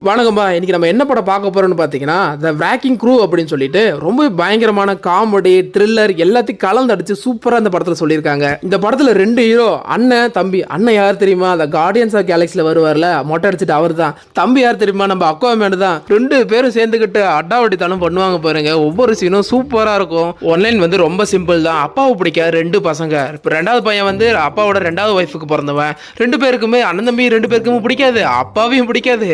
வணக்கம்பா. இன்னைக்கு நம்ம என்ன படம் பார்க்க போறோம்னு பார்த்தீங்கன்னா, த வேக்கிங் க்ரூ அப்படின்னு சொல்லிட்டு ரொம்ப பயங்கரமான காமெடி, த்ரில்லர் எல்லாத்தையும் கலந்து அடிச்சு சூப்பரா இந்த படத்துல சொல்லியிருக்காங்க. இந்த படத்துல 2 ஹீரோ, அண்ணன், தம்பி. அண்ணன் யார் தெரியுமா? அந்த கார்டியன்ஸ் ஆஃப் கேலக்ஸில வருவார்ல, மொட்டை அடிச்சிட்டு அவர் தான். தம்பி யார் தெரியுமா? நம்ம அக்வாமேன் தான். 2 பேரும் சேர்ந்துக்கிட்டு அடாவடித்தனம் பண்ணுவாங்க பாருங்க. ஒவ்வொரு சீனும் சூப்பரா இருக்கும். ஒன்லைன் வந்து ரொம்ப சிம்பிள் தான். அப்பாவை பிடிக்க 2 பசங்க. இப்போ 2வது பையன் வந்து அப்பாவோட 2வது ஒய்ஃபுக்கு பிறந்தவன். 2 பேருக்குமே அண்ணன் தம்பி 2 பேருக்குமே பிடிக்காது. அப்பாவையும் பிடிக்காது.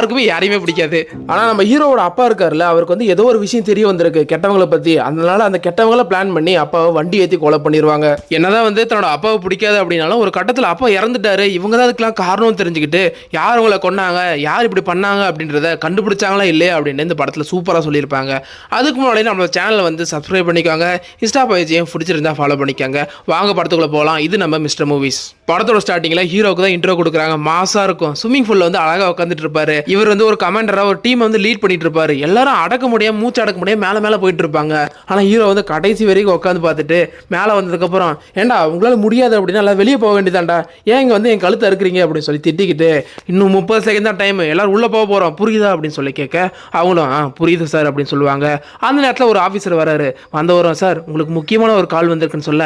யாருமே பிடிக்காது. ஆனா நம்ம ஹீரோவோட அப்பா இருக்காருல்ல, அவருக்கு வந்து ஏதோ ஒரு விஷயம் தெரிய வந்திருக்கு கெட்டவங்களை பத்தி. அதனால அந்த கெட்டவங்களை பிளான் பண்ணி அப்பாவை வண்டி ஏற்றி கொலை பண்ணிடுவாங்க. என்னதான் வந்து தன்னோட அப்பாவை பிடிக்காது அப்படின்னாலும் ஒரு கட்டத்தில் அப்பா இறந்துட்டாரு, இவங்க தான் அதுக்கெல்லாம் காரணம் தெரிஞ்சுக்கிட்டு யார் உங்களை கொன்னாங்க, யார் இப்படி பண்ணாங்க அப்படின்றத கண்டுபிடிச்சாங்களா இல்லையா அப்படின்னு இந்த படத்தில் சூப்பராக சொல்லியிருப்பாங்க. அதுக்கு முன்னாடி நம்ம சேனலை வந்து சப்ஸ்கிரைப் பண்ணிக்கோங்க. இன்ஸ்டா பேஜையும் பிடிச்சிருந்தா ஃபாலோ பண்ணிக்கோங்க. வாங்க படத்துக்குள்ள போகலாம். இது நம்ம மிஸ்டர் மூவிஸ். படத்தோட ஸ்டார்டிங்ல ஹீரோக்கு தான் இன்ட்ரோ கொடுக்குறாங்க. மாசா இருக்கும். ஸ்விம்மிங் பூல்ல வந்து அழகா உட்காந்துட்டு இருப்பாரு. இவர் வந்து ஒரு கமாண்டரா ஒரு டீம் வந்து லீட் பண்ணிட்டு இருப்பாரு. எல்லாரும் அடக்க முடியாம, மூச்சு அடக்க முடியாம மேல போயிட்டு இருப்பாங்க. ஆனா ஹீரோ வந்து கடைசி வரைக்கும் உட்காந்து பார்த்துட்டு மேல வந்ததுக்கு அப்புறம், ஏண்டா உங்களால முடியாது அப்படின்னா எல்லாம் வெளியே போக வேண்டியதாண்டா, ஏன் இங்க வந்து என் கழுத்தை அறுக்குறீங்க அப்படின்னு சொல்லி திட்டிக்கிட்டு, இன்னும் 30 செகண்ட் தான் டைம், எல்லாரும் உள்ள போக போறோம், புரியுதா அப்படின்னு சொல்லி கேட்க அவங்களும் புரியுது சார் அப்படின்னு சொல்லுவாங்க. அந்த நேரத்தில் ஒரு ஆஃபீஸர் வராரு. வந்தவரும், சார் உங்களுக்கு முக்கியமான ஒரு கால் வந்திருக்குன்னு சொல்ல,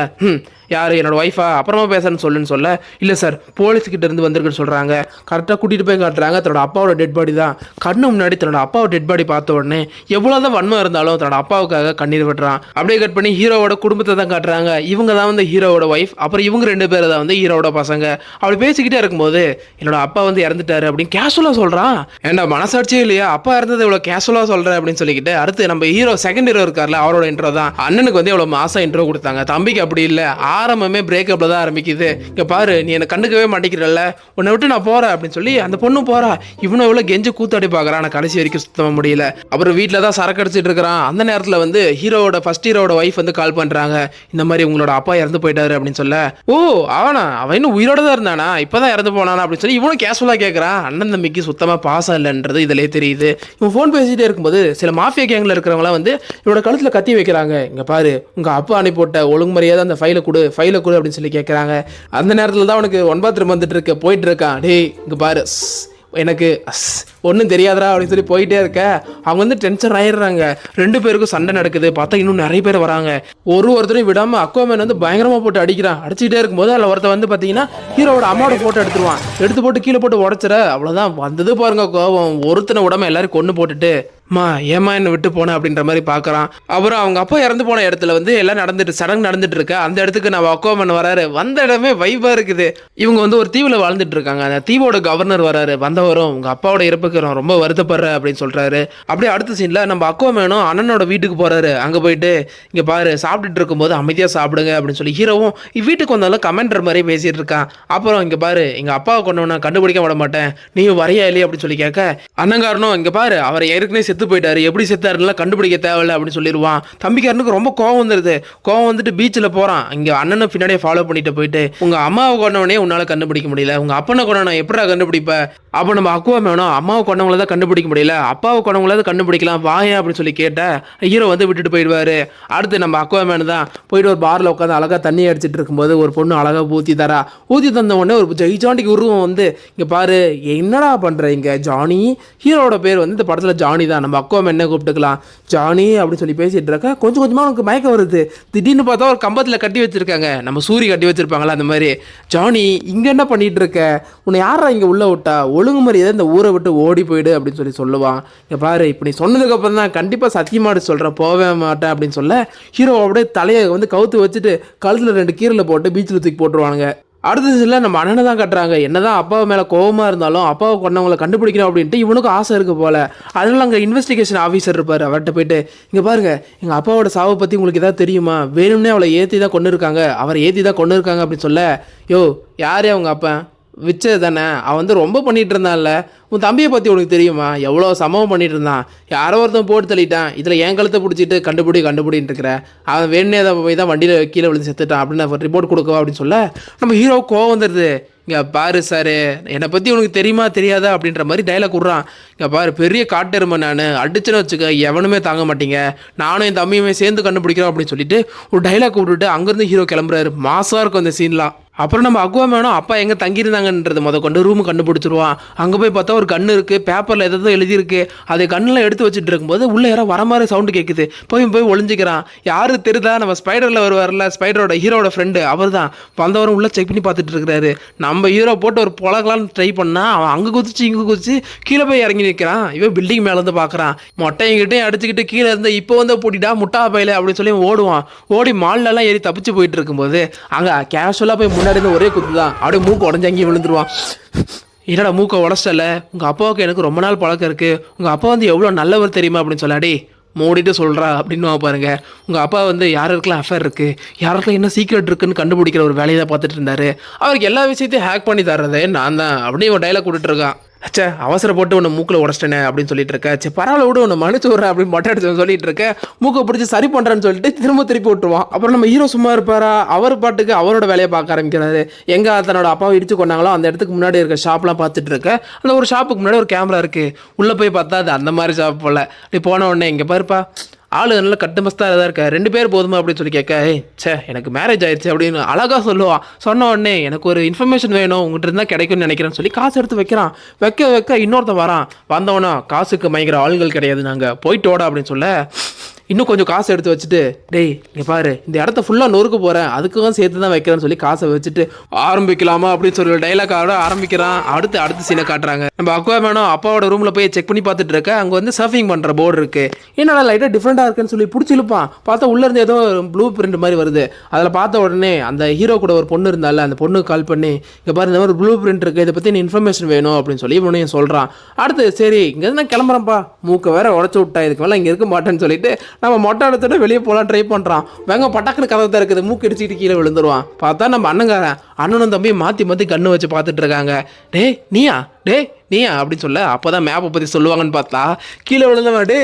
யார் என்னோட ஒய்ஃபா, அப்புறமா பேசுறேன்னு சொல்லுன்னு சொல்ல, இல்லை சார் போலீஸ்கிட்ட இருந்து வந்திருக்குன்னு சொல்கிறாங்க. கரெக்டாக கூட்டிகிட்டு போய் காட்டுறாங்க. தன்னோட அப்பாவோட டெட் பாடி தான். கண்ணு முன்னாடி தன்னோட அப்பாவோட டெட் பாடி பார்த்த உடனே எவ்வளோதான் வன்மம் இருந்தாலும் தன்னோட அப்பாவுக்காக கண்ணீர் விடுறான். அப்படியே கட் பண்ணி ஹீரோவோட குடும்பத்தை தான் காட்டுறாங்க. இவங்க தான் வந்து ஹீரோவோட ஒய்ஃப், அப்புறம் இவங்க 2 பேர் தான் வந்து ஹீரோவோட பசங்க. அப்படி பேசிக்கிட்டே இருக்கும்போது என்னோட அப்பா வந்து இறந்துட்டாரு அப்படின்னு கேஷுவலாக சொல்கிறான். ஏண்டா மனசாட்சியே இல்லையா, அப்பா இறந்தது இவ்வளோ கேஷுவலாக சொல்கிறேன் அப்படின்னு சொல்லிக்கிட்டு, அடுத்து நம்ம ஹீரோ செகண்ட் ஹீரோ இருக்கார்ல, அவரோட இன்ட்ரோ தான். அண்ணனுக்கு வந்து எவ்வளோ மாசம் இன்ட்ரோ கொடுத்தாங்க, தம்பிக்கு அப்படி இல்லை. ஆரம்பமே பிரேக்கப்ல தான் ஆரம்பிக்குது. இங்க பாரு, நீ என்ன கண்டுக்கவே மாட்டேங்கிறல்ல, உன்னை விட்டு நான் போறேன் அப்படின்னு சொல்லி அந்த பொண்ணு போறா. இவனை எவ்வளவு கெஞ்சு கூத்தாடி பாக்குறான். ஆனா கடைசி வரைக்கும் சுத்தமா முடியல. அப்புறம் வீட்டுல தான் சரக்கு அடிச்சிட்டு இருக்கிறான். அந்த நேரத்துல வந்து ஃபர்ஸ்ட் ஹீரோட ஒய்ஃப் வந்து கால் பண்றாங்க. இந்த மாதிரி உங்களோட அப்பா இறந்து போயிட்டாரு அப்படின்னு சொல்ல, ஓ அவன் இன்னும் உயிரோட தான் இருந்தானா, இப்பதான் இறந்து போனானா அப்படின்னு சொல்லி இவனும் கேஷுவலா கேட்கறான். அண்ணன் தம்பிக்கு சுத்தமா பாசம் இல்லைன்றது இதுலயே தெரியுது. இவன் போன் பேசிட்டே இருக்கும்போது சில மாஃபியா கேங்ல இருக்கிறவங்களாம் வந்து இவனோட கழுத்துல கத்தி வைக்கிறாங்க. இங்க பாரு, உங்க அப்பா அனுப்பி போட்ட ஒழுங்குமுறையா அந்த ஃபைலை கொடு அப்படின்னு சொல்லி கேட்குறாங்க. அந்த நேரத்தில் தான் அவனுக்கு 9 வந்துட்டு இருக்க போயிட்டு இருக்கான். டேய் இங்கே பாரு, எனக்கு ஒன்றும் தெரியாதரா அப்படின்னு சொல்லி போயிட்டே இருக்க. அவங்க வந்து டென்ஷன் ஆயிடுறாங்க. 2 பேருக்கும் சண்டை நடக்குது. பார்த்தா இன்னும் நிறைய பேர் வராங்க. ஒருத்தரையும் விடாமல் அக்வாமேன் வந்து பயங்கரமாக போட்டு அடிக்கிறான். அடிச்சுக்கிட்டே இருக்கும்போது அதில் ஒருத்தர் வந்து பார்த்தீங்கன்னா ஹீரோட அம்மாவோட ஃபோட்டோ எடுத்துருவான். எடுத்து போட்டு கீழே போட்டு உடச்சிட. அவ்வளோதான் வந்தது பாருங்க கோவம். ஒருத்தனை விடாமல் எல்லாரும் கொண்டு போட்டுட்டு, ஏமா என்ன விட்டு போன அப்படின்ற மாதிரி பார்க்குறான். அப்புறம் அவங்க அப்பா இறந்து போன இடத்துல வந்து எல்லாம் சடங்கு நடந்துட்டு இருக்கு. அந்த இடத்துக்கு நம்ம அக்வாமேன் வராரு. வந்த இடமே வைபா இருக்குது. இவங்க வந்து ஒரு தீவில் வாழ்ந்துட்டு இருக்காங்க. அந்த தீவோட கவர்னர் வராரு. வந்தவரும் உங்க அப்பாவோட இறப்புக்கு ரொம்ப வருத்தப்படுற அப்படின்னு சொல்றாரு. அப்படியே அடுத்த சீன்ல நம்ம அக்வாமேனும் அண்ணனோட வீட்டுக்கு போறாரு. அங்க போயிட்டு, இங்க பாரு, சாப்பிட்டுட்டு இருக்கும்போது அமைதியா சாப்பிடுங்க அப்படின்னு சொல்லி ஹீரோவும் வீட்டுக்கு வந்தாலும் கமெண்டர் மாதிரி பேசிட்டு இருக்கான். அப்புறம் இங்க பாரு, எங்க அப்பாவை கொண்டவன கண்டுபிடிக்க விட மாட்டேன், நீ வரையா இல்லையா அப்படின்னு சொல்லி கேட்க, அண்ணங்காரனும் இங்க பாரு, அவர் ஏற்கனவே செத்து போயிட்டாரு, எப்படி செத்தாருலாம் கண்டுபிடிக்க தேவையில்லை அப்படின்னு சொல்லிடுவான். தம்பிக்காரனுக்கு ரொம்ப கோவம் வந்துருது. கோவம் வந்துட்டு பீச்சில் போறான். இங்க அண்ணனும் பின்னாடியே ஃபாலோ பண்ணிட்டு போயிட்டு, உங்க அம்மாவை கொண்டவனே உன்னால கண்டுபிடிக்க முடியல, உங்க அப்பனை கொண்டவன எப்படா கண்டுபிடிப்ப? அப்போ நம்ம அக்வாமேனும் அம்மாவை கொண்டவங்கள தான் கண்டுபிடிக்க முடியல, அப்பாவை கொண்டவங்கள தான் கண்டுபிடிக்கலாம் வாயா அப்படின்னு சொல்லி கேட்ட ஹீரோ வந்து விட்டுட்டு போயிடுவாரு. அடுத்து நம்ம அக்வாமேன் தான் போயிட்டு ஒரு பார்ல உட்காந்து அழகா தண்ணி அடிச்சிட்டு இருக்கும்போது ஒரு பொண்ணு அழகா ஊத்தி தரா. ஊத்தி தந்த உடனே ஒரு ஜெய்சாண்டிக்கு உருவம் வந்து, இங்க பாரு என்னடா பண்ற இங்க ஜானி. ஹீரோட பேர் வந்து இந்த படத்துல ஜானி தான். நம்ம அக்வாமேன் என்ன கூப்பிட்டுக்கலாம், ஜானி அப்படின்னு சொல்லி பேசிட்டு இருக்க. கொஞ்சம் கொஞ்சமா உனக்கு மயக்கம் வருது. திடீர்னு பார்த்தா ஒரு கம்பத்துல கட்டி வச்சிருக்காங்க. நம்ம சூரி கட்டி வச்சிருப்பாங்களா அந்த மாதிரி. ஜானி இங்க என்ன பண்ணிட்டு இருக்க, உன்னை யாரா இங்க உள்ள விட்டா, ஒழுங்கு மாதிரி ஏதாவது இந்த ஊரை விட்டு ஓடி போயிடு அப்படின்னு சொல்லி சொல்லுவான். இங்க பாரு, இப்படி சொன்னதுக்கு அப்புறம் தான் கண்டிப்பா சத்தியமாடு சொல்றேன் போவே மாட்டேன் அப்படின்னு சொல்ல, ஹீரோ அப்படியே தலையை வந்து கவுத்து வச்சுட்டு கழுத்துல 2 கீரலை போட்டு பீச்சில் தூக்கி போட்டுருவானுங்க. அடுத்ததுல நம்ம அண்ணனை தான் கட்டுறாங்க. என்னதான் அப்பாவை மேலே கோவமாக இருந்தாலும் அப்பாவை கொண்டவங்களை கண்டுபிடிக்கணும் அப்படின்ட்டு இவனுக்கும் ஆசை இருக்கு போல. அதனால அங்கே இன்வெஸ்டிகேஷன் ஆஃபீஸர் இருப்பார். அவர்கிட்ட போயிட்டு, இங்கே பாருங்க, எங்கள் அப்பாவோட சாவை பற்றி உங்களுக்கு ஏதாவது தெரியுமா, வேணும்னே அவளை ஏற்றி தான் கொண்டு இருக்காங்க, அவரை ஏற்றி தான் கொண்டு இருக்காங்க அப்படின்னு சொல்ல, யோ யாரே அவங்க அப்பா விச்சது தானே, அவன் வந்து ரொம்ப பண்ணிட்டு இருந்தான்ல, உன் தம்பியை பற்றி உனக்கு தெரியுமா, எவ்வளோ சம்பவம் பண்ணிட்டு இருந்தான், யாரோ ஒருத்தன் போட்டு தள்ளிட்டான், இதில் என் கழுத்தை பிடிச்சிட்டு கண்டுபிடின்னு இருக்கிற, அவன் வேணுனே அதை போய் தான் வண்டியில் கீழே விழுந்து செத்துட்டான் அப்படின்னு ரிப்போர்ட் கொடுக்கவா அப்படின்னு சொல்ல, நம்ம ஹீரோ கோவம் வந்துடுது. இங்கே பாரு சார், என்னை பற்றி உனக்கு தெரியுமா தெரியாதா அப்படின்ற மாதிரி டைலாக் விட்றான். இங்கே பாரு, பெரிய காட்டெருமை நான், அடிச்சுன்னு வச்சுக்க எவனுமே தாங்க மாட்டீங்க, நானும் என் தம்பியுமே சேர்ந்து கண்டுபிடிக்கிறோம் அப்படின்னு சொல்லிட்டு ஒரு டைலாக் விட்டுட்டு அங்கேருந்து ஹீரோ கிளம்புறாரு. மாசாக இருக்கும் அந்த சீன்லாம். அப்புறம் நம்ம அக்வாமேனும் அப்பா எங்கே தங்கியிருந்தாங்கன்றது கொண்டு ரூமு கண்டுபிடிச்சிருவான். அங்கே போய் பார்த்தா ஒரு கன்று இருக்குது, பேப்பரில் எதாவது எழுதியிருக்கு. அதை கண்ணில் எடுத்து வச்சுட்டு இருக்கும்போது உள்ளே யாரோ வர மாதிரி சவுண்டு கேட்குது. போய் ஒளிஞ்சிக்கிறான். யார் தெரியுதா, நம்ம ஸ்பைடரில் வருவார்ல, ஸ்பைடரோட ஹீரோட ஃப்ரெண்டு அவர் தான். வந்தவரும் உள்ளே செக் பண்ணி பார்த்துட்டு இருக்கிறாரு. நம்ம ஹீரோ போட்டு ஒரு பொழகலான்னு ட்ரை பண்ணால் அவன் அங்கே குதிச்சு இங்கே குதிச்சு கீழே போய் இறங்கி நிற்கிறான். இவன் பில்டிங் மேலே வந்து பார்க்குறான். மொட்டைங்கிட்டையும் அடிச்சுக்கிட்டு கீழே இருந்து இப்போ வந்து போட்டிட்டா முட்டா பையில அப்படின்னு சொல்லி ஓடுவான். ஓடி மால்லலாம் ஏறி தப்பிச்சு போயிட்டு இருக்கும்போது அங்கே கேஷுவலாக போய் முன்னாடி ஒரே குத்து தான், அப்படியே மூக்கு உடஞ்சி அங்கேயும் விழுந்துருவான். என்னடா மூக்கை உடச்சிட்டல, உங்கள் அப்பாவுக்கு எனக்கு ரொம்ப நாள் பழக்கம் இருக்குது, உங்கள் அப்பா வந்து எவ்வளோ நல்லவர் தெரியுமா அப்படின்னு சொல்லாடி மூடிட்டு சொல்கிறா அப்படின்னு பாருங்க. உங்கள் அப்பா வந்து யாருக்கெல்லாம் அஃபேர் இருக்குது, யாருக்கெல்லாம் என்ன சீக்ரெட் இருக்குன்னு கண்டுபிடிக்கிற ஒரு வேலையை தான் பார்த்துட்டு இருந்தாரு. அவருக்கு எல்லா விஷயத்தையும் ஹேக் பண்ணி தர்றதே நான் தான் அப்படின்னு ஒரு டைலாக் விட்டுட்டுருக்கான். அச்சா அவசரப்பட்டு உன்னை மூக்கில் உடச்சிட்டேனே அப்படின்னு சொல்லிட்டு இருக்க. சரி பரவாயில்ல விடு, உன்னை மன்னிச்சு விட்றேன் அப்படின்னு மொட்டை அடிச்சு சொல்லிட்டு இருக்க. மூக்கை பிடிச்சி சரி பண்ணுறேன்னு சொல்லிட்டு திருப்பி விட்டுருவான். அப்புறம் நம்ம ஹீரோ சும்மா இருப்பாரா, அவர் பாட்டுக்கு அவரோட வேலையை பார்க்க ஆரம்பிக்கிறாரு. எங்கே தன்னோட அப்பாவை இடிச்சு கொண்டாங்களோ அந்த இடத்துக்கு முன்னாடி இருக்க ஷாப்லாம் பார்த்துட்டு இருக்க. அந்த ஒரு ஷாப்புக்கு முன்னாடி ஒரு கேமரா இருக்குது. உள்ளே போய் பார்த்தா அது அந்த மாதிரி ஷாப் போல். நீ போன உடனே இங்கே பாருப்பா, ஆளு நல்லா கட்டுமஸ்தாக தான் இருக்கா, 2 பேர் போதுமா அப்படின்னு சொல்லி கேட்க, எனக்கு மேரேஜ் ஆயிடுச்சு அப்படின்னு அழகாக சொல்லுவான். சொன்ன உடனே எனக்கு ஒரு இன்ஃபர்மேஷன் வேணும், உங்கள்கிட்ட இருந்தால் கிடைக்கும்னு நினைக்கிறேன்னு சொல்லி காசு எடுத்து வைக்கிறான். வைக்க இன்னொருத்தன் வரான். வந்தவனா காசுக்கு மயங்கிற ஆளுகள் கிடையாது, நாங்கள் போயிட்டு ஓட அப்படின்னு சொல்ல இன்னும் கொஞ்சம் காசு எடுத்து வச்சுட்டு, டேய் இங்கே பாரு, இந்த இடத்த ஃபுல்லாக நொறுக்க போகிறேன், அதுக்கும் சேர்த்து தான் வைக்கிறேன்னு சொல்லி காசை வச்சுட்டு ஆரம்பிக்கலாமா அப்படின்னு சொல்லி டைலாக்கோட ஆரம்பிக்கிறான். அடுத்து சீனை காட்டுறாங்க. நம்ம அக்வாமேனும் அப்பாவோட ரூமில் போய் செக் பண்ணி பார்த்துட்டு இருக்க. அங்கே வந்து சர்ஃபிங் பண்ணுற போர்டு இருக்குது. என்னடா லைட்டாக டிஃப்ரெண்ட்டாக இருக்குன்னு சொல்லி பிடிச்சி இழுப்பான். பார்த்தா உள்ளேருந்து ஏதோ ப்ளூ பிரிண்ட் மாதிரி வருது. அதில் பார்த்த உடனே அந்த ஹீரோ கூட ஒரு பொண்ணு இருந்தால அந்த பொண்ணுக்கு கால் பண்ணி, இங்கே பாரு இந்த மாதிரி ப்ளூ பிரிண்ட் இருக்குது, இதை பற்றி இன்ஃபர்மேஷன் வேணும் அப்படின்னு சொல்லி இவனையும் சொல்கிறான். அடுத்து சரி இங்கே நான் கிளம்புறேன்ப்பா, மூக்கை வேற உடச்சி விட்டா, இதுக்கு மேலே இங்கே இருக்க மாட்டேன்னு சொல்லிட்டு நம்ம மொட்டை எடுத்துட்டு வெளியே போகலாம் ட்ரை பண்ணுறான். வெங்க பட்டாக்குன்னு கதை தான் இருக்குது, மூக்கு அடிச்சுக்கிட்டு கீழே விழுந்துருவான். பார்த்தா நம்ம அண்ணனும் தம்பியும் மாற்றி கண்ணு வச்சு பார்த்துட்டு இருக்காங்க. டேய் நீயா அப்படின்னு சொல்ல, அப்போ தான் மேப்பை பற்றி சொல்லுவாங்கன்னு பார்த்தா கீழே விழுந்தவாடு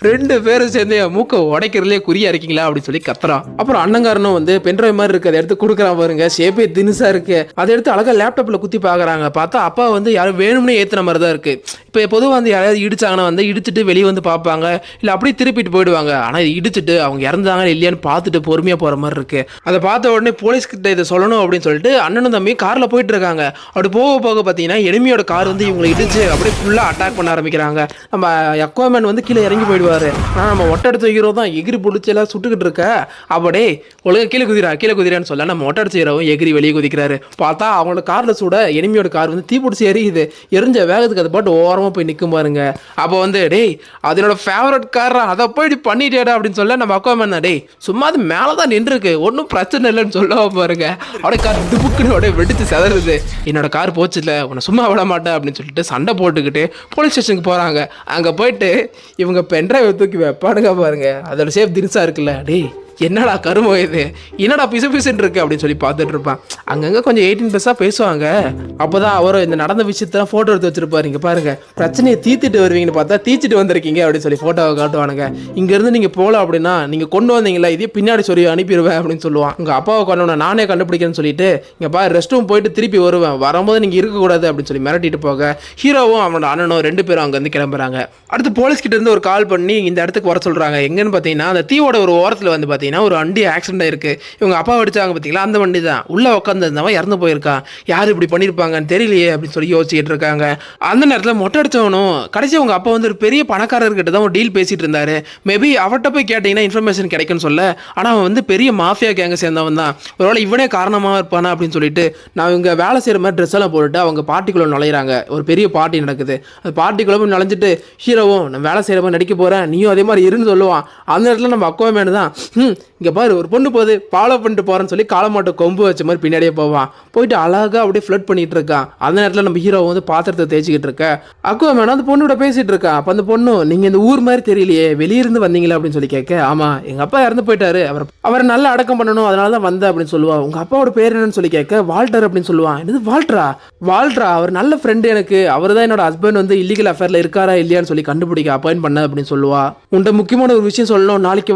2 பேரும் சேர்ந்து மூக்கை உடைக்கிறதுலே குறியா இருக்கீங்களா அப்படின்னு சொல்லி கத்துறான். அப்புறம் அண்ணங்காரனும் வந்து பென்ட்ரைவ் மாதிரி இருக்குது, அதை எடுத்து கொடுக்குறான் பாருங்க. ஷேப்பே தினுசா இருக்கு. அதை எடுத்து அழகாக லேப்டாப்பில் குத்தி பார்க்குறாங்க. பார்த்தா அப்பா வந்து யாரும் வேணும்னே ஏற்றுன மாதிரி தான் இருக்குது. இப்போ பொதுவாக வந்து யாராவது இடிச்சாங்கன்னா வந்து இடிச்சுட்டு வெளியே வந்து பார்ப்பாங்க, இல்லை அப்படியே திருப்பிட்டு போயிடுவாங்க. ஆனால் இது இடிச்சுட்டு அவங்க இறந்தாங்க இல்லையான்னு பார்த்துட்டு பொறுமையாக போகிற மாதிரி இருக்குது. அதை பார்த்த உடனே போலீஸ்கிட்ட இதை சொல்லணும் அப்படின்னு சொல்லிட்டு அண்ணனும் தம்பி காரில் போயிட்டு இருக்காங்க. அப்படி போக பார்த்தீங்கன்னா எனிமியோட கார் வந்து இவங்களை அப்படியே ஃபுல்லாக அட்டாக் பண்ண ஆரம்பிக்கிறாங்க. நம்ம அக்வாமேன் வந்து கீழே இறங்கி போயிடுவாரு. ஆனால் நம்ம ஒட்டை எடுத்து ஹீரோ தான் எகிரி பிடிச்சி எல்லாம் சுட்டுக்கிட்டு இருக்க. அப்படியே ஒழுங்காக கீழே குதிரான்னு சொல்ல நம்ம ஒட்டை அடிச்ச ஹீரோவும் எகிரி வெளியே குதிக்கிறாரு. பார்த்தா அவங்களோட காரில் சுட எனிமியோட கார் வந்து தீ பிடிச்சி எரியுது. எரிஞ்ச வேகத்துக்கு அது பாட்டு ஓரமாக போய் நிற்கும் பாருங்க. அப்போ வந்து டேய் அதனோட ஃபேவரட் கார், அதை போய் இப்படி பண்ணிட்டேடா அப்படின்னு சொல்ல நம்ம அக்வாமேன் டேய் சும்மா அது மேலே தான் நின்றுருக்கு, ஒன்றும் பிரச்சனை இல்லைன்னு சொல்ல பாருங்க. அப்படியே கார் துப்புக்குன்னு அப்படியே வெடிச்சு செதறுது. என்னோட கார் போச்சு இல்லை, உன்னை சும்மா விட மாட்டேன் அப்படின்னு சொல்லிட்டு சண்டை போட்டுக்கிட்டு போலீஸ் ஸ்டேஷனுக்கு போகிறாங்க. அங்கே போயிட்டு இவங்க பென்ட்ரைவை தூக்கி வைப்பாடுங்க பாருங்க. அதோட சேஃப் தினுசா இருக்குல்ல, டேய் என்னடா கருமோ இது, என்னடா பிசுன்னு இருக்கு அப்படின்னு சொல்லி பார்த்துட்டு இருப்பான். அங்கங்கே கொஞ்சம் 18+ பேசுவாங்க. அப்போதான் அவரும் இந்த நடந்த விஷயத்தான் ஃபோட்டோ எடுத்து வச்சிருப்பாரு. இங்கே பாருங்க, பிரச்சனையை தீர்த்துட்டு வருவீங்கன்னு பார்த்தா தீச்சிட்டு வந்திருக்கீங்க அப்படின்னு சொல்லி ஃபோட்டோவை காட்டுவானுங்க. இங்கேருந்து நீங்கள் போகல அப்படின்னா நீங்கள் கொண்டு வந்தீங்களா இதே பின்னாடி சொல்லி அனுப்பிடுவேன் அப்படின்னு சொல்லுவான். உங்கள் அப்பாவை கொண்டு நானே கண்டுபிடிக்கிறேன்னு சொல்லிட்டு இங்கே பாரு ரெஸ்ட் ரூம் போயிட்டு திருப்பி வருவேன், வரும்போது நீங்கள் இருக்கக்கூடாது அப்படின்னு சொல்லி மிரட்டிட்டு போக ஹீரோவும் அவனோட அண்ணனும் 2 பேரும் அங்கேருந்து கிளம்புறாங்க. அடுத்து போலீஸ்கிட்ட இருந்து ஒரு கால் பண்ணி இந்த இடத்துக்கு வர சொல்கிறாங்க. எங்கன்னு பார்த்தீங்கன்னா அந்த தீவோட ஒரு ஓரத்தில் வந்து ஒரு வண்டி ஆக்சிடென்ட் ஆயிருக்கு. இவங்க அப்பா அடிச்சாங்க பார்த்தீங்களா, அந்த வண்டி தான். உள்ள உட்காந்துருந்தவன் இறந்து போயிருக்கான். யார் இப்படி பண்ணியிருப்பாங்கன்னு தெரியலையே அப்படின்னு சொல்லி யோசிச்சுட்டு இருக்காங்க. அந்த நேரத்தில் மொட்டை அடிச்சவனும் கடைசி அவங்க அப்பா வந்து ஒரு பெரிய பணக்காரர்கிட்ட தான் ஒரு டீல் பேசிட்டு இருந்தாரு. மேபி அவர்கிட்ட போய் கேட்டீங்கன்னா இன்ஃபர்மேஷன் கிடைக்கும்னு சொல்ல, ஆனால் அவன் வந்து பெரிய மாஃபியா கேங்க சேர்ந்தவன் தான். ஒருவேளை இவனே காரணமாக இருப்பானா அப்படின்னு சொல்லிட்டு நான் இவங்க வேலை செய்கிற மாதிரி ட்ரெஸ் எல்லாம் போட்டுட்டு அவங்க பார்ட்டிக்குள்ள நுழையிறாங்க. ஒரு பெரிய பார்ட்டி நடக்குது. அந்த பார்ட்டிக்குள்ள போய் நுழைஞ்சிட்டு ஹீரோவும் நான் வேலை செய்கிற மாதிரி நடிக்க போகிறேன், நீயும் அதே மாதிரி இருன்னு சொல்லுவான். அந்த இடத்துல நம்ம அக்வாமேன் தான் இங்கே பாரு ஒரு பொண்ணு போகுது ஃபாலோ பண்ணிட்டு போகிறேன்னு சொல்லி காலமாட்டை கொம்பு வச்ச மாதிரி பின்னாடியே போவான். போயிட்டு அழகாக அப்படியே ஃப்ளட் பண்ணிட்டு இருக்கான். அந்த நேரத்தில் நம்ம ஹீரோ வந்து பாத்திரத்தை தேய்ச்சிக்கிட்டு இருக்க. அக்வாமேன் அந்த பொண்ணோட பேசிட்டு இருக்கா. அப்போ அந்த பொண்ணு நீங்கள் இந்த ஊர் மாதிரி தெரியலையே, வெளியிருந்து வந்தீங்களா அப்படின்னு சொல்லி கேட்க, ஆமாம் எங்கள் அப்பா இறந்து போயிட்டாரு, அவரை நல்லா அடக்கம் பண்ணணும் அதனால தான் வந்தேன் அப்படின்னு சொல்லுவான். உங்கள் அப்பாவோட பேர் என்னன்னு சொல்லி கேட்க, வால்டர் அப்படின்னு சொல்லுவான். என்னது வால்டரா அவர் நல்ல ஃப்ரெண்டு எனக்கு, அவர் தான் என்னோட ஹஸ்பண்ட் வந்து இல்லீகல் அஃபேரில் இருக்காரா இல்லையான்னு சொல்லி கண்டுபிடிக்க அப்பாயின்ட் பண்ண அப்படின்னு சொல்லுவா. உன்ட்ட முக்கியமான ஒரு விஷயம் சொல்லணும், நாளைக்கு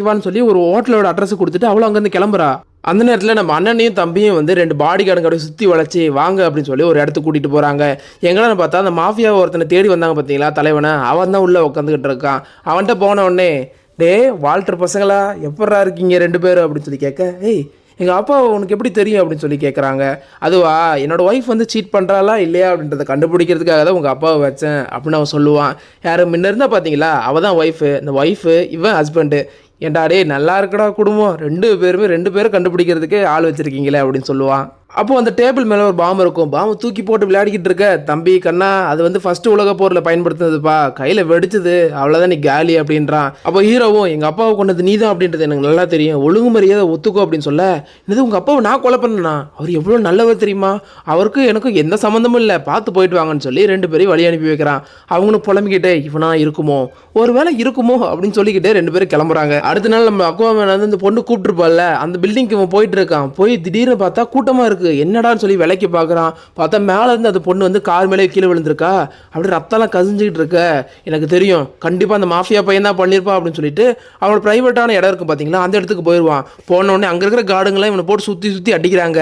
வான்னு சொல்லி ஒரு ஹோட்டலோட அட்ரஸ் கொடுத்துட்டு அவளும் அங்கேருந்து கிளம்புறா. அந்த நேரத்தில் நம்ம அண்ணனையும் தம்பியும் வந்து 2 பாடி கார்டுங்க சுற்றி வளைச்சி வாங்க அப்படின்னு சொல்லி ஒரு இடத்துக்கு கூட்டிகிட்டு போகிறாங்க. எங்கன்னு பார்த்தா அந்த மாஃபியா ஒருத்தனை தேடி வந்தாங்க பார்த்தீங்களா தலைவனை, அவன் தான் உள்ளே உட்காந்துக்கிட்டு இருக்கான். அவன்கிட்ட போன உடனே, டே வால்டர் பசங்களா எப்பட்றா இருக்கீங்க 2 பேரும் அப்படின்னு சொல்லி கேட்க, ஏய் எங்கள் அப்பா உனக்கு எப்படி தெரியும் அப்படின்னு சொல்லி கேட்குறாங்க. அதுவா என்னோடய ஒய்ஃப் வந்து சீட் பண்ணுறாளா இல்லையா அப்படின்றத கண்டுபிடிக்கிறதுக்காக தான் உங்கள் அப்பாவை வச்சேன் அப்படின்னு அவன் சொல்லுவான். யார் முன்ன இருந்தால் பார்த்தீங்களா, அவள் தான் ஒய்ஃபு, இந்த ஒய்ஃபு இவன் ஹஸ்பண்டு. ஏன்டா டே நல்லா இருக்குடா குடும்பம், 2 பேரும் கண்டுபிடிக்கிறதுக்கு ஆள் வச்சுருக்கீங்களே அப்படின்னு சொல்லுவான். அப்போது அந்த டேபிள் மேலே ஒரு பாம்பு இருக்கும். பாம்பு தூக்கி போட்டு விளையாடிக்கிட்டு இருக்க, தம்பி கண்ணா அது வந்து ஃபஸ்ட்டு உலக போரில் பயன்படுத்துனதுப்பா, கையில் வெடிச்சது, அவ்வளோதான் நீ காலி அப்படின்றான். அப்போ ஹீரோவும் எங்கள் அப்பாவை கொண்டது நீ தான் அப்படின்றது எனக்கு நல்லா தெரியும், ஒழுங்கு மரியாதை ஒத்துக்கோ அப்படின்னு சொல்ல, இது உங்கள் அப்பாவை நான் கொலை பண்ணனா, அவர் எவ்வளோ நல்லவர் தெரியுமா, அவருக்கு எனக்கும் எந்த சம்மந்தமும் இல்லை, பார்த்து போயிட்டு வாங்கன்னு சொல்லி 2 பேரையும் வழி அனுப்பி வைக்கிறான். அவங்களும் புலம்பிக்கிட்டே இவனா இருக்குமோ, ஒரு வேளை இருக்குமோ அப்படின்னு சொல்லிக்கிட்டே 2 பேரும் கிளம்புறாங்க. அடுத்த நாள் நம்ம அக்குவாமேன் வந்து இந்த பொண்ணு கூப்பிட்டுருப்பால அந்த பில்டிங்க்கு இவன் போயிட்டு இருக்கான். போய் திடீர்னு பார்த்தா கூட்டமாக இருக்குது. என்னடான்னு சொல்லி விலைக்கு பார்க்குறான். பார்த்தா மேலே இருந்து அந்த பொண்ணு வந்து கார் மேலே கீழே விழுந்திருக்கா. அப்படி ரத்தம்லாம் கசிஞ்சிக்கிட்டு இருக்க. எனக்கு தெரியும் கண்டிப்பாக அந்த மாஃபியா பையன் தான் பண்ணியிருப்பான் அப்படின்னு சொல்லிட்டு அவனோட ப்ரைவேட்டான இடம் இருக்கும் பார்த்தீங்களா, அந்த இடத்துக்கு போயிடுவான். போனோடனே அங்கே இருக்கிற கார்டுங்களாம் இவனை போட்டு சுற்றி அடிக்கிறாங்க.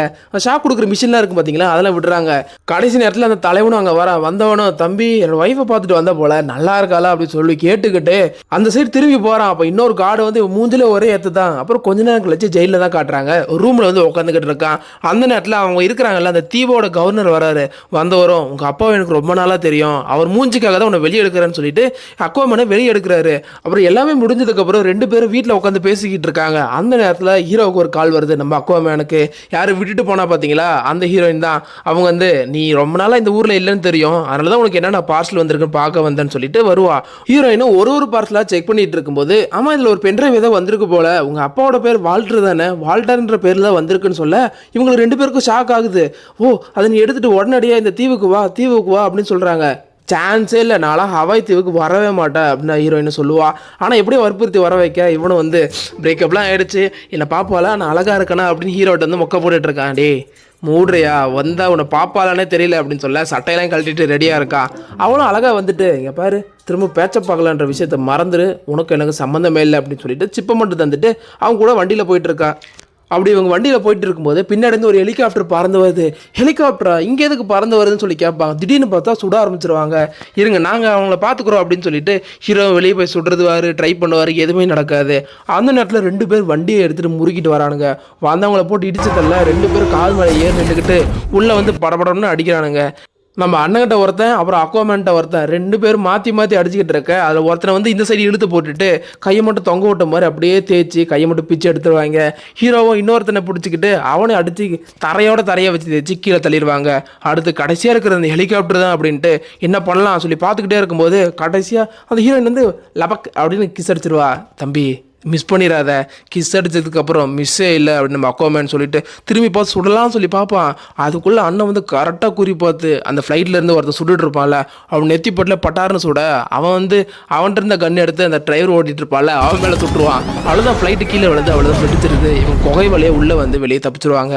ஷாக் கொடுக்குற மிஷின்லாம் இருக்கும் பார்த்தீங்களா, அதெல்லாம் விடுறாங்க. கடைசி நேரத்தில் அந்த தலைவனும் அங்கே வந்தவனும் தம்பி என்னோட ஒய்ஃபை பார்த்துட்டு வந்த போல நல்லா இருக்காளா அப்படின்னு சொல்லி கேட்டுக்கிட்டு அந்த சைடு திரும்பி போகிறான். அப்போ இன்னொரு கார்டு வந்து மூஞ்சிலே ஒரே ஏற்று தான். அப்புறம் கொஞ்ச நேரம் கழிச்சு ஜெயிலில் தான் காட்டுறாங்க. ஒரு ரூமில் வந்து உட்காந்துக்கிட்டு இருக்கான். அந்த நேரத்தில் அவங்க இருக்கிறாங்கல்ல அந்த தீவோட கவர்னர் வராரு. வந்தவரும் உங்கள் அப்பாவை எனக்கு ரொம்ப நாளாக தெரியும், அவர் மூஞ்சிக்காக தான் உன்னை வெளியே எடுக்கிறேன்னு சொல்லிட்டு அக்குவாமேனை வெளியே எடுக்கிறாரு. அப்புறம் எல்லாமே முடிஞ்சதுக்கப்புறம் 2 பேரும் வீட்டில் உட்காந்து பேசிக்கிட்டு இருக்காங்க. அந்த நேரத்தில் ஹீரோவுக்கு ஒரு கால் வருது. நம்ம அக்குவாமேனுக்கு யாரும் விட்டுட்டு போனா பார்த்தீங்களா, அந்த ஹீரோயின் தான். அவங்க வந்து நீ ரொம்ப நாளாக இந்த ஊரில் இல்லைன்னு தெரியும், அதனால தான் உனக்கு என்னென்ன பார்சல் வந்திருக்குன்னு பார்க்க வந்தேன்னு சொல்லிட்டு வருவா. ஹீரோயினும் ஒரு பார்சலாக செக் பண்ணிட்டு இருக்கும்போது ஆமாம் இதில் ஒரு பென்ட்ரைவ் ஏதோ வந்திருக்கு போல, உங்கள் அப்பாவோட பேர் வால்டர் தானே, வால்டர்ன்ற பேரில் தான் வந்திருக்குன்னு சொல்ல இவங்களுக்கு 2 பேருக்கும் ஷாக் ஆகுது. ஓ அதை நீ எடுத்துட்டு உடனடியாக இந்த தீவுக்கு வா அப்படின்னு சொல்கிறாங்க. சான்ஸே இல்லை, நான்லாம் ஹவாய் தீவுக்கு வரவே மாட்டேன் அப்படின்னு ஹீரோயின் சொல்லுவா. ஆனால் எப்படியும் வற்புறுத்தி வர வைக்க இவனும் வந்து பிரேக்கப்லாம் ஆகிடுச்சு, என்னை பாப்பாலா நான் அழகாக இருக்கேனா அப்படின்னு ஹீரோட்ட வந்து மொக்க போட்டுட்ருக்கான். டே மூடுறியா வந்தா உன்னை பாப்பாலானே தெரியல அப்படின்னு சொல்ல சட்டையெல்லாம் கழட்டிட்டு ரெடியாக இருக்கா. அவளும் அழகாக வந்துட்டு இங்கே பாரு திரும்ப பேச்ச பார்க்கலான்ற விஷயத்த மறந்துடு, உனக்கு எனக்கு சம்மந்தமே இல்லை அப்படின்னு சொல்லிட்டு சிப்பை மட்டும் தந்துட்டு அவங்க கூட வண்டியில் போயிட்டுருக்கா. அப்படி இவங்க வண்டியில் போயிட்டு இருக்கும்போது பின்னாடி ஒரு ஹெலிகாப்டர் பறந்து வருது. ஹெலிகாப்டரா இங்கே எதுக்கு பறந்து வருதுன்னு சொல்லி கேட்பாங்க. திடீர்னு பார்த்தா சுட ஆரம்பிச்சிருவாங்க. இருங்க நாங்கள் அவங்கள பார்த்துக்குறோம் அப்படின்னு சொல்லிட்டு ஹீரோ வெளியே போய் சுடுறதுவாரு ட்ரை பண்ணுவார், எதுவுமே நடக்காது. அந்த நேரத்தில் 2 பேர் வண்டியை எடுத்துகிட்டு முறுக்கிட்டு வரானுங்க. வந்தவங்களை போட்டு இடிச்சதில்ல 2 பேரும் கால் மேலே ஏறி நின்றுக்கிட்டு உள்ளே வந்து படபடம்னு அடிக்கிறானுங்க. நம்ம அண்ணங்கிட்ட ஒருத்தன் அப்புறம் அக்குவாமேன்ட்ட ஒருத்தன் 2 பேரும் மாற்றி அடிச்சுக்கிட்டு இருக்க. அதில் ஒருத்தனை வந்து இந்த சைடு இழுத்து போட்டுட்டு கையை மட்டும் தொங்க விட்ட மாதிரி அப்படியே தேய்ச்சி கையை மட்டும் பிச்சு எடுத்துருவாங்க. ஹீரோவும் இன்னொருத்தனை பிடிச்சிக்கிட்டு அவனை அடித்து தரையை வச்சு தேய்ச்சி கீழே தள்ளிடுவாங்க. அடுத்து கடைசியாக இருக்கிற அந்த ஹெலிகாப்டர் தான் அப்படின்ட்டு என்ன பண்ணலாம் சொல்லி பார்த்துக்கிட்டே இருக்கும்போது கடைசியாக அந்த ஹீரோயின் வந்து லபக் அப்படின்னு கிஸ் அடிச்சிருவா. தம்பி மிஸ் பண்ணிடாத, கிஸ் அடித்ததுக்கப்புறம் மிஸ்ஸே இல்லை அப்படின்னு நம்ம அக்குவாமேன் சொல்லிட்டு திரும்பி பார்த்து சுடலாம்னு சொல்லி பார்ப்பான். அதுக்குள்ளே அண்ணன் வந்து கரெக்டாக குறி பார்த்து அந்த ஃப்ளைட்லேருந்து ஒருத்தர் சுட்டுட்டு இருப்பான்ல, அவன் நெத்தி போட்டில் பட்டாருன்னு சுட அவன் வந்து அவன்கிட்ட இருந்த கன் எடுத்து அந்த டிரைவர் ஓட்டிகிட்டு இருப்பான்ல அவன் மேலே சுட்டுருவான். அவ்வளோதான் ஃப்ளைட்டு கீழே விழுந்து அவ்வளோதான் வெடிச்சிருது. இவன் குகை வழியே உள்ளே வந்து வெளியே தப்பிச்சிருவாங்க.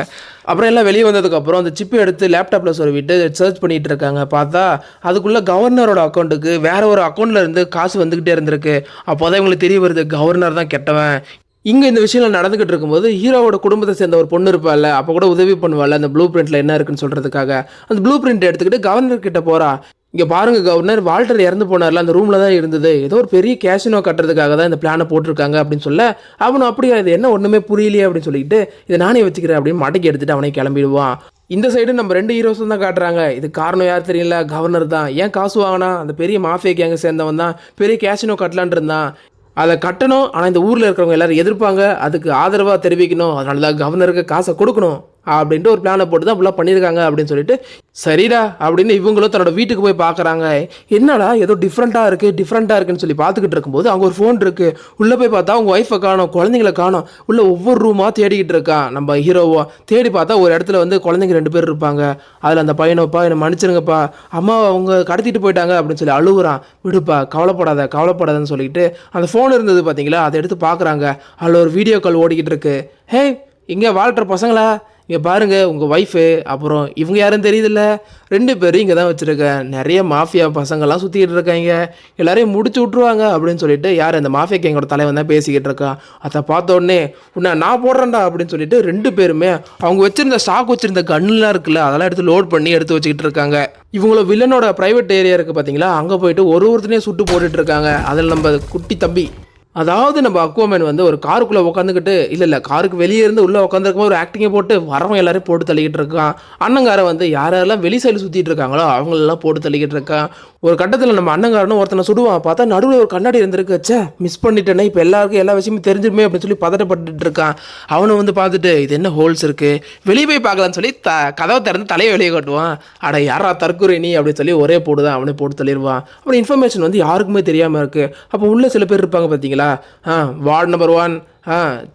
அப்புறம் எல்லாம் வெளியே வந்ததுக்கப்புறம் அந்த சிப்பை எடுத்து லேப்டாப்பில் சொல்லிவிட்டு சர்ச் பண்ணிகிட்டு இருக்காங்க. பார்த்தா அதுக்குள்ளே கவர்னரோட அக்கௌண்ட்டுக்கு வேறு ஒரு அக்கௌண்ட்டில் இருந்து காசு வந்துக்கிட்டே இருந்திருக்கு. அப்போ தான் இவங்களுக்கு தெரிய வருது கவர்னர் தான் கெட்டவன். இங்கே இந்த விஷயங்கள் நடந்துக்கிட்டு இருக்கும்போது ஹீரோவோட குடும்பத்தை சேர்ந்த ஒரு பொண்ணு இருப்பாள், அப்போ கூட உதவி பண்ணுவாள் அந்த ப்ளூ பிரிண்ட்டில் என்ன இருக்குன்னு சொல்கிறதுக்காக. அந்த ப்ளூ பிரிண்ட் எடுத்துக்கிட்டு கவர்னர் கிட்ட போகிறா. இங்கே பாருங்க கவர்னர், வால்டர் இறந்து போனார்ல அந்த ரூமில் தான் இருந்தது, ஏதோ ஒரு பெரிய கேஷினோ கட்டுறதுக்காக தான் இந்த பிளானை போட்டிருக்காங்க அப்படின்னு சொல்ல அவனும் அப்படியா இது என்ன ஒன்றுமே புரியலையே அப்படின்னு சொல்லிட்டு இதை நானே வச்சுக்கிறேன் அப்படின்னு மடக்கி எடுத்துகிட்டு அவனே கிளம்பிடுவான். இந்த சைடு நம்ம 2 ஹீரோஸும் தான் காட்டுறாங்க. இது காரணம் யார் தெரியல, கவர்னர் தான். ஏன் காசு வாங்கினா அந்த பெரிய மாஃபியா கேங்க சேர்ந்தவன் தான் பெரிய கேஷினோ கட்டலான் இருந்தான். அதை கட்டணும், ஆனால் இந்த ஊரில் இருக்கிறவங்க எல்லாரும் எதிர்ப்பாங்க, அதுக்கு ஆதரவாக தெரிவிக்கணும், அதனால தான் கவர்னருக்கு காசை கொடுக்கணும் அப்படின்ட்டு ஒரு பிளானை போட்டு தான் அப்படிலாம் பண்ணியிருக்காங்க அப்படின்னு சொல்லிட்டு சரிடா அப்படின்னு இவங்களும் தன்னோட வீட்டுக்கு போய் பார்க்குறாங்க. என்னடா ஏதோ டிஃப்ரெண்ட்டாக இருக்குன்னு சொல்லி பார்த்துக்கிட்டு இருக்கும்போது அங்கே ஒரு ஃபோன் இருக்குது. உள்ளே போய் பார்த்தா அவங்க ஒய்ஃபை காணோம், குழந்தைங்கள காணோம். உள்ளே ஒவ்வொரு ரூமாக தேடிக்கிட்டு இருக்கான் நம்ம ஹீரோவோ. தேடி பார்த்தா ஒரு இடத்துல வந்து குழந்தைங்க 2 பேர் இருப்பாங்க. அதில் அந்த பையனப்பா என்னை மன்னிச்சிருங்கப்பா, அம்மா அவங்க கடத்திட்டு போயிட்டாங்க அப்படின்னு சொல்லி அழுகுறான். விடுப்பா கவலைப்படாதன்னு சொல்லிட்டு அந்த ஃபோன் இருந்தது பார்த்தீங்களா, அதை எடுத்து பார்க்குறாங்க. அதில் ஒரு வீடியோ கால் ஓடிக்கிட்டு இருக்கு. ஹே இங்கே வால்டர் பசங்களா, இங்கே பாருங்க உங்கள் ஒய்ஃபு அப்புறம் இவங்க யாரும் தெரியுதுல்ல, 2 பேரும் இங்கே தான் வச்சுருக்கேன். நிறைய மாஃபியா பசங்கள்லாம் சுற்றிக்கிட்டு இருக்காங்க, எல்லாரையும் முடிச்சு விட்ருவாங்க அப்படின்னு சொல்லிட்டு யார் அந்த மாஃபியா கேங்கோட தலைவன் தான் பேசிக்கிட்டு இருக்கான். அதை பார்த்த உடனே உன்னை நான் போடுறேன்டா அப்படின்னு சொல்லிட்டு 2 பேருமே அவங்க வச்சிருந்த ஸ்டாக் வச்சிருந்த கன்னுலாம் இருக்குல்ல அதெல்லாம் எடுத்து லோட் பண்ணி எடுத்து வச்சுக்கிட்டு இருக்காங்க. இவங்கள வில்லனோட ப்ரைவேட் ஏரியா இருக்குது பார்த்தீங்களா, அங்கே போயிட்டு ஒருத்தனையும் சுட்டு போட்டுட்டு இருக்காங்க. அதில் நம்ம குட்டி தம்பி, அதாவது நம்ம அக்வாமேன் வந்து ஒரு காருக்குள்ளே உட்காந்துக்கிட்டு இல்லை காருக்கு வெளியே இருந்து உள்ளே உட்காந்துருக்கும் ஒரு ஆக்டிங்கை போட்டு வரவங்க எல்லாரையும் போட்டு தள்ளிக்கிட்டு இருக்கான். அண்ணங்காரை வந்து யாரெல்லாம் வெளி சைடு சுற்றிட்டு இருக்காங்களோ அவங்களெல்லாம் போட்டு தள்ளிக்கிட்டு இருக்கான். ஒரு கட்டத்தில் நம்ம அண்ணங்காரனும் ஒருத்தனை சுடுவான், பார்த்தா நடுவில் ஒரு கண்ணாடி இருந்திருக்கு. ச்சே மிஸ் பண்ணிட்டேனே, இப்போ எல்லாருக்கும் எல்லா விஷயமும் தெரிஞ்சிருமே அப்படின்னு சொல்லி பதட்டப்பட்டு இருக்கான். அவனை வந்து பார்த்துட்டு இது என்ன ஹோல்ஸ் இருக்குது, வெளியே போய் பார்க்கலான்னு சொல்லி கதவை திறந்து தலையை வெளியே காட்டுவான். அட யாரா தற்கொலை நீ அப்படின்னு சொல்லி ஒரே போடுதான், அவனே போட்டு தள்ளிடுவான். அப்புறம் இன்ஃபர்மேஷன் வந்து யாருக்குமே தெரியாமல் இருக்குது. அப்போ உள்ள சில பேர் இருப்பாங்க பார்த்தீங்களா, வார்டு நம்பர் 1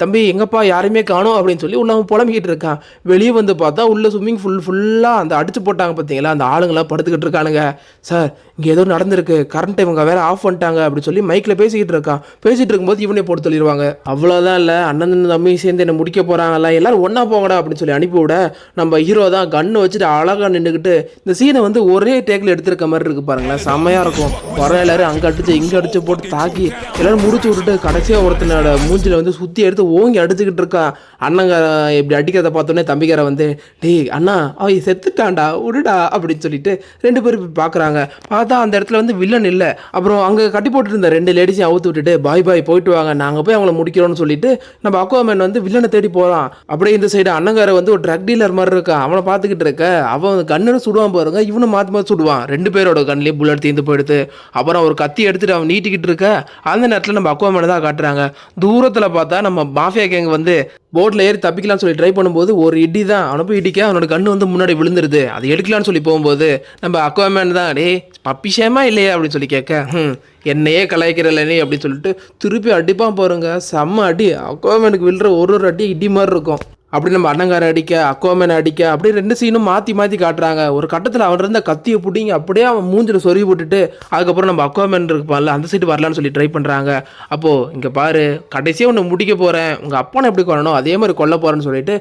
தம்பி எங்கப்பா யாருமே காணோம் அப்படின்னு சொல்லி ஒன்று அவன் புலம்பிக்கிட்டு இருக்கான். வெளியே வந்து பார்த்தா உள்ள ஸ்விம்மிங் ஃபுல்லாக அந்த அடிச்சு போட்டாங்க பார்த்தீங்களா, அந்த ஆளுங்களாம் படுத்துக்கிட்டு இருக்கானுங்க. சார் இங்கே ஏதோ நடந்திருக்கு, கரண்ட் இவங்க வேற ஆஃப் பண்ணிட்டாங்க அப்படின்னு சொல்லி மைக்கில் பேசிக்கிட்டு இருக்கான். பேசிகிட்டு இருக்கும்போது இவனே போட்டு சொல்லிடுவாங்க. அவ்வளோதான் இல்லை, அண்ணன் தம்பி சேர்ந்து என்னை முடிக்க போகிறாங்கல்ல, எல்லாரும் ஒன்றா போங்கடா அப்படின்னு சொல்லி அனுப்பிவிட நம்ம ஹீரோ தான் கண்ணை வச்சுட்டு அழகாக நின்றுக்கிட்டு இந்த சீனை வந்து ஒரே டேக்கில் எடுத்திருக்க மாதிரி இருக்குது பாருங்களேன், செம்மையாக இருக்கும். வர எல்லாரும் அங்கே அடிச்சு இங்கே அடிச்சு போட்டு தாக்கி எல்லாரும் முடிச்சு விட்டுட்டு கடைசியாக ஒருத்தனோட மூஞ்சில் வந்து சுற்றி எடுத்து ஓங்கி அடிச்சுக்கிட்டு இருக்கான். அண்ணங்கார இப்படி அடிக்கிறத பார்த்தோன்னே தம்பிக்கார வந்து டேய் அண்ணா அவ செத்துட்டான்டா விடுடா அப்படின்னு சொல்லிட்டு 2 பேரும் பார்க்குறாங்க. பார்த்தா அந்த இடத்துல வந்து வில்லன் இல்லை. அப்புறம் அங்கே கட்டி போட்டுட்டு இருந்த 2 லேடிஸையும் அவுத்து விட்டுட்டு பாய் போயிட்டு வாங்க, நாங்கள் போய் அவங்கள முடிக்கிறோம்னு சொல்லிட்டு நம்ம அக்வாமேன் வந்து வில்லனை தேடி போகிறான். அப்படியே இந்த சைடு அண்ணங்கார வந்து ஒரு ட்ரக் டீலர் மாதிரி இருக்கான், அவனை பார்த்துக்கிட்டு இருக்க. அவன் கண்ணு சுடுவான் பாருங்க, இவனும் மாற்றி சுடுவான். 2 பேரோட கண்ணிலேயே புல்லட் தீர்ந்து போயிடுது. அப்புறம் ஒரு கத்தி எடுத்துட்டு அவன் நீட்டிக்கிட்டு இருக்க. அந்த நேரத்தில் நம்ம அக்வாமேனை தான் காட்டுறாங்க. தூரத்தில் பார்த்தா நம்ம மாஃபியா கேங் வந்து போட்டில் ஏறி தப்பிக்கலாம்னு சொல்லி ட்ரை பண்ணும்போது ஒரு இடி தான் அவனை போய் இடிக்க அவனோட கண்ணு வந்து முன்னாடி விழுந்துருது. அதை எடுக்கலான்னு சொல்லி போகும்போது நம்ம அக்வாமேன் தான் டே பப்பிஷேமா இல்லையா அப்படின்னு சொல்லி கேட்க என்னையே கலாய்க்கிறல்ல நீ அப்படின்னு சொல்லிட்டு திருப்பி அடிப்பான் பாருங்க, செம்ம அடி. அக்வாமேனுக்கு விழுற ஒரு அடி இடி மாதிரி இருக்கும். அப்படி நம்ம அண்ணங்கார அடிக்க அக்வாமேன் அடிக்க அப்படியே 2 சீனும் மாற்றி காட்டுறாங்க. ஒரு கட்டத்தில் அவன் இருந்த கத்தியை பிடிங்க அப்படியே அவன் மூஞ்சில் சொருகி போட்டுட்டு அதுக்கப்புறம் நம்ம அக்வாமேன் இருப்பான்ல அந்த சைடு வரலான்னு சொல்லி ட்ரை பண்ணுறாங்க. அப்போது இங்கே பாரு கடைசியாக ஒன்று முடிக்க போகிறேன், உங்கள் அப்பனை எப்படி கொல்லணும் அதே மாதிரி கொல்ல போகிறேன்னு சொல்லிட்டு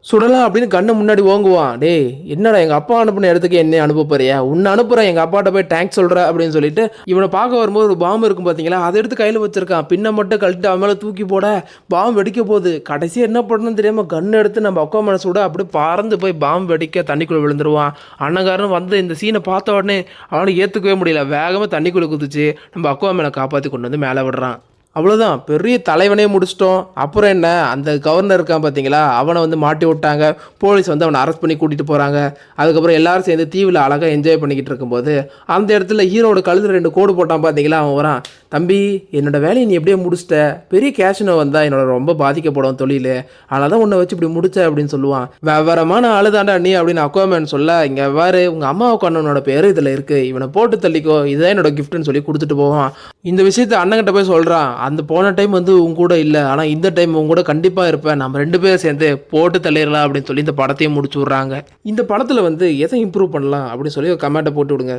சுடலாம் அப்படின்னு கண்ணு முன்னாடி ஓங்குவான். டேய் என்னடா எங்கள் அப்பா அனுப்புன இடத்துக்கு என்ன அனுப்ப போறியா, உன்னை அனுப்புகிறேன் எங்கள் அப்பாட்ட போய் டேங்க்ஸ் சொல்கிற அப்படின்னு சொல்லிட்டு இவனை பார்க்க வரும்போது ஒரு பாம்பு இருக்கும் பார்த்தீங்களா, அதை எடுத்து கையில் வச்சிருக்கான். பின்ன மட்டும் கழட்டு அவன் மேலே தூக்கி போட பாம்பு வெடிக்க போகுது. கடைசியாக என்ன பண்ணணும்னு தெரியாமல் கண்ணு எடுத்து நம்ம அக்வாமேனை சுட அப்படியே பறந்து போய் பாம்பு வெடிக்க தண்ணிக்குள்ளே விழுந்துருவான். அண்ணங்காரன் வந்து இந்த சீனை பார்த்த உடனே அவனை ஏற்றுக்கவே முடியல, வேகமாக தண்ணிக்குள்ளே குதிச்சு நம்ம அக்வாமேனை காப்பாற்றி கொண்டு வந்து மேலே விடுறான். அவ்வளோதான், பெரிய தலைவனே முடிச்சிட்டோம். அப்புறம் என்ன, அந்த கவர்னர் இருக்கான் பார்த்தீங்களா, அவனை வந்து மாட்டி விட்டாங்க. போலீஸ் வந்து அவனை அரெஸ்ட் பண்ணி கூட்டிகிட்டு போகிறாங்க. அதுக்கப்புறம் எல்லாரும் சேர்ந்து தீவில் அழகாக என்ஜாய் பண்ணிக்கிட்டு இருக்கும்போது அந்த இடத்துல ஹீரோட கழுத்தில் 2 கோடு போட்டான் பார்த்தீங்களா, அவன் வரான். தம்பி என்னோட வேலையை நீ எப்படியே முடிச்சிட்ட, பெரிய கேஷ்னோ வந்தால் என்னோட ரொம்ப பாதிக்கப்படும் தொழில், அதனால தான் உன்னை வச்சு இப்படி முடிச்ச அப்படின்னு சொல்லுவான். விவரமான ஆளுதாண்டா நீ அப்படின்னு அக்வாமேன் சொல்ல, இங்கே வேறு உங்கள் அம்மாவுக்கு அண்ணனோட பேர் இதில் இருக்குது, இவனை போட்டு தள்ளிக்கோ, இதுதான் என்னோட கிஃப்ட்னு சொல்லி கொடுத்துட்டு போவான். இந்த விஷயத்தை அண்ணங்கிட்ட போய் சொல்கிறான். அந்த போன டைம் வந்து உங்க கூட இல்லை, ஆனால் இந்த டைம் உங்க கூட கண்டிப்பாக இருப்பேன், நம்ம 2 பேரும் சேர்ந்து போட்டு தள்ளிடலாம் அப்படின்னு சொல்லி இந்த படத்தையும் முடிச்சு விட்றாங்க. இந்த படத்தில் வந்து எதை இம்ப்ரூவ் பண்ணலாம் அப்படின்னு சொல்லி ஒரு கமெண்ட்டை போட்டு விடுங்க.